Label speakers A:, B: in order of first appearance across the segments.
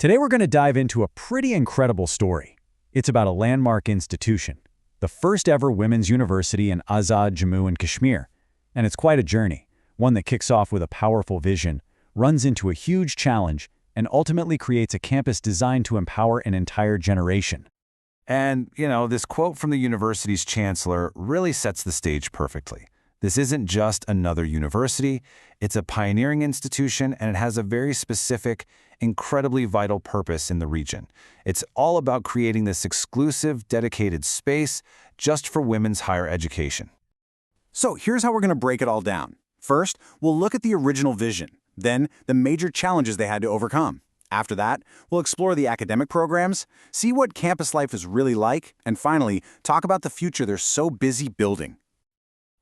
A: Today we're going to dive into a pretty incredible story. It's about a landmark institution, the first ever women's university in Azad, Jammu and Kashmir. And it's quite a journey, one that kicks off with a powerful vision, runs into a huge challenge, and ultimately creates a campus designed to empower an entire generation.
B: And, this quote from the university's chancellor really sets the stage perfectly. This isn't just another university, it's a pioneering institution, and it has a very specific, incredibly vital purpose in the region. It's all about creating this exclusive, dedicated space just for women's higher education.
C: So here's how we're going to break it all down. First, we'll look at the original vision, then the major challenges they had to overcome. After that, we'll explore the academic programs, see what campus life is really like, and finally, talk about the future they're so busy building.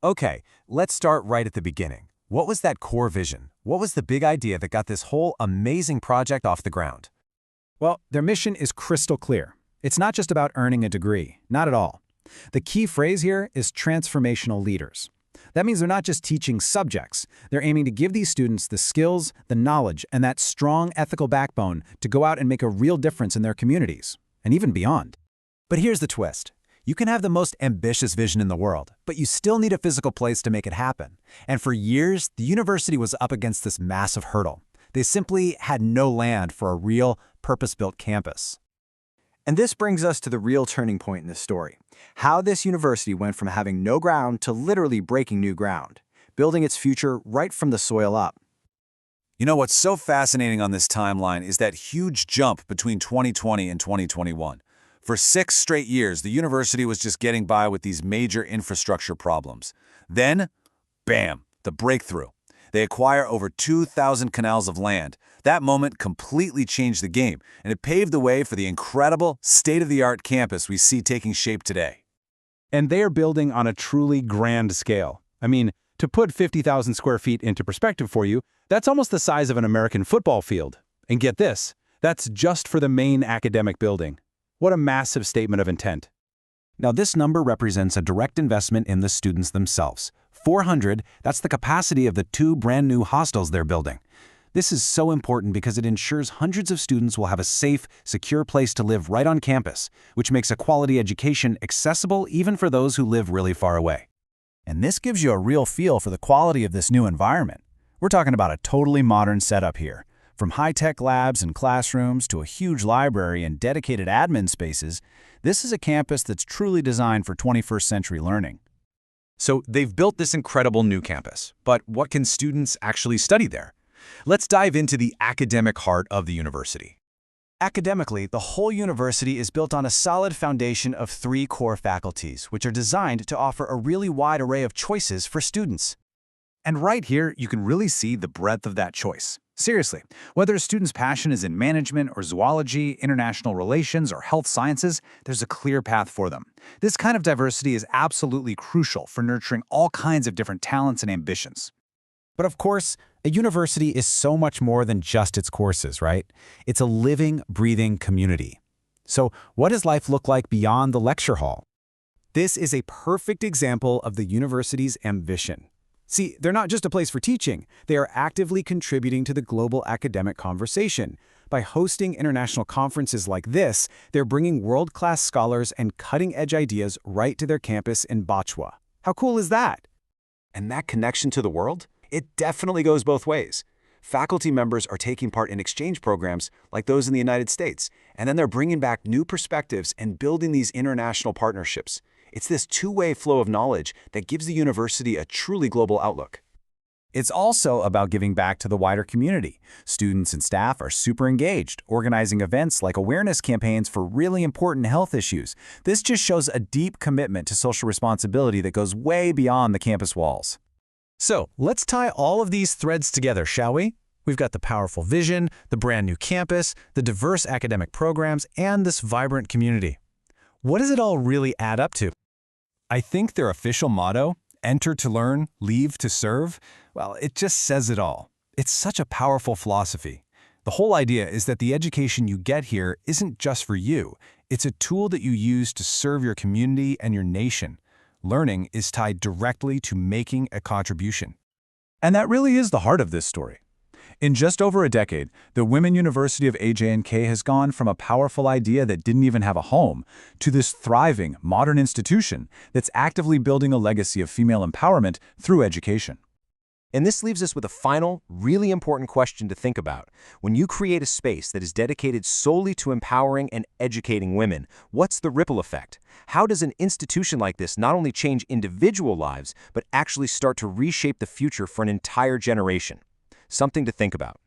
D: Okay, let's start right at the beginning. What was that core vision? What was the big idea that got this whole amazing project off the ground?
A: Well, their mission is crystal clear. It's not just about earning a degree, not at all. The key phrase here is transformational leaders. That means they're not just teaching subjects. They're aiming to give these students the skills, the knowledge, and that strong ethical backbone to go out and make a real difference in their communities, and even beyond.
D: But here's the twist. You can have the most ambitious vision in the world, but you still need a physical place to make it happen. And for years, the university was up against this massive hurdle. They simply had no land for a real, purpose-built campus.
C: And this brings us to the real turning point in this story. How this university went from having no ground to literally breaking new ground, building its future right from the soil up.
B: What's so fascinating on this timeline is that huge jump between 2020 and 2021. For 6 straight years, the university was just getting by with these major infrastructure problems. Then, bam, the breakthrough. They acquire over 2,000 canals of land. That moment completely changed the game, and it paved the way for the incredible, state-of-the-art campus we see taking shape today.
E: And they are building on a truly grand scale. I mean, to put 50,000 square feet into perspective for you, that's almost the size of an American football field. And get this, that's just for the main academic building. What a massive statement of intent.
D: Now, this number represents a direct investment in the students themselves. 400, that's the capacity of the 2 brand new hostels they're building. This is so important because it ensures hundreds of students will have a safe, secure place to live right on campus, which makes a quality education accessible even for those who live really far away.
A: And this gives you a real feel for the quality of this new environment. We're talking about a totally modern setup here. From high-tech labs and classrooms to a huge library and dedicated admin spaces, this is a campus that's truly designed for 21st century learning.
D: So they've built this incredible new campus, but what can students actually study there? Let's dive into the academic heart of the university.
C: Academically, the whole university is built on a solid foundation of 3 core faculties, which are designed to offer a really wide array of choices for students. And right here, you can really see the breadth of that choice. Seriously, whether a student's passion is in management or zoology, international relations, or health sciences, there's a clear path for them. This kind of diversity is absolutely crucial for nurturing all kinds of different talents and ambitions.
A: But of course, a university is so much more than just its courses, right? It's a living, breathing community. So what does life look like beyond the lecture hall? This is a perfect example of the university's ambition. See, they're not just a place for teaching. They are actively contributing to the global academic conversation. By hosting international conferences like this, they're bringing world-class scholars and cutting-edge ideas right to their campus in Bachwa. How cool is that?
C: And that connection to the world? It definitely goes both ways. Faculty members are taking part in exchange programs like those in the United States, and then they're bringing back new perspectives and building these international partnerships. It's this two-way flow of knowledge that gives the university a truly global outlook.
A: It's also about giving back to the wider community. Students and staff are super engaged, organizing events like awareness campaigns for really important health issues. This just shows a deep commitment to social responsibility that goes way beyond the campus walls.
D: So let's tie all of these threads together, shall we? We've got the powerful vision, the brand new campus, the diverse academic programs, and this vibrant community. What does it all really add up to?
E: I think their official motto, enter to learn, leave to serve, well, it just says it all. It's such a powerful philosophy. The whole idea is that the education you get here isn't just for you. It's a tool that you use to serve your community and your nation. Learning is tied directly to making a contribution.
A: And that really is the heart of this story.
B: In just over a decade, the Women University of AJK has gone from a powerful idea that didn't even have a home to this thriving, modern institution that's actively building a legacy of female empowerment through education.
F: And this leaves us with a final, really important question to think about. When you create a space that is dedicated solely to empowering and educating women, what's the ripple effect? How does an institution like this not only change individual lives, but actually start to reshape the future for an entire generation? Something to think about.